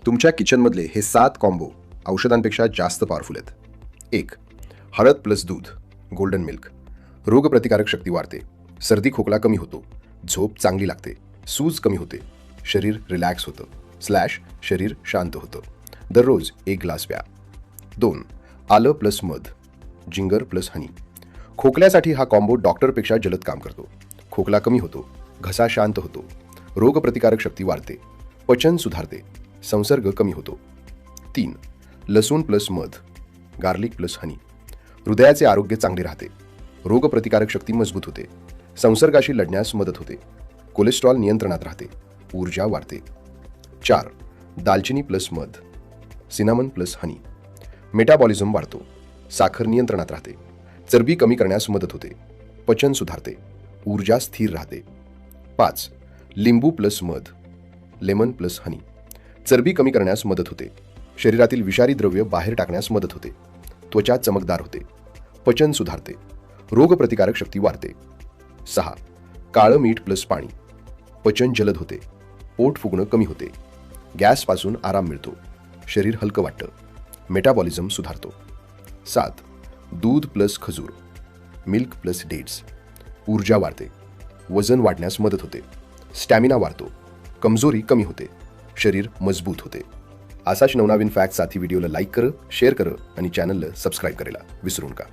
तुमच्या किचनमधले हे 7 कॉम्बो औषधांपेक्षा जास्त पॉवरफुल आहेत. 1. हळद प्लस दूध, गोल्डन मिल्क. रोगप्रतिकारक शक्ती वाढते, सर्दी खोकला कमी होतो, झोप चांगली लागते, सूज कमी होते, शरीर रिलॅक्स होतं / शरीर शांत होतं. दररोज 1 ग्लास प्या. 2. आलं प्लस मध, जिंगर प्लस हनी. खोकल्यासाठी हा कॉम्बो डॉक्टरपेक्षा जलद काम करतो. खोकला कमी होतो, घसा शांत होतो, रोगप्रतिकारक शक्ती वाढते, पचन सुधारते, संसर्ग कमी होतो. 3. लसूण प्लस मध, गार्लिक प्लस हनी. हृदयाचे आरोग्य चांगले राहते, रोगप्रतिकारक शक्ती मजबूत होते, संसर्गाशी लढण्यास मदत होते, कोलेस्ट्रॉल नियंत्रणात राहते, ऊर्जा वाढते. 4. दालचिनी प्लस मध, सिनामन प्लस हनी. मेटाबॉलिझम वाढतो, साखर नियंत्रणात राहते, चरबी कमी करण्यास मदत होते, पचन सुधारते, ऊर्जा स्थिर राहते. 5. लिंबू प्लस मध, लेमन प्लस हनी. चरबी कमी करण्यास मदत होते, शरीरातील विषारी द्रव्य बाहेर टाकण्यास मदत होते, त्वचा चमकदार होते, पचन सुधारते, रोगप्रतिकारक शक्ती वाढते. 6. काळं मीठ प्लस पाणी. पचन जलद होते, पोट फुगणं कमी होते, गॅसपासून आराम मिळतो, शरीर हलकं वाटतं, मेटाबॉलिझम सुधारतो. 7. दूध प्लस खजूर, मिल्क प्लस डेट्स. ऊर्जा वाढते, वजन वाढण्यास मदत होते, स्टॅमिना वाढतो, कमजोरी कमी होते, शरीर मजबूत होते. असाच नवनवीन फॅक्टसाठी व्हिडिओला लाईक करा, शेअर करा आणि चॅनलला सबस्क्राईब करायला विसरू नका.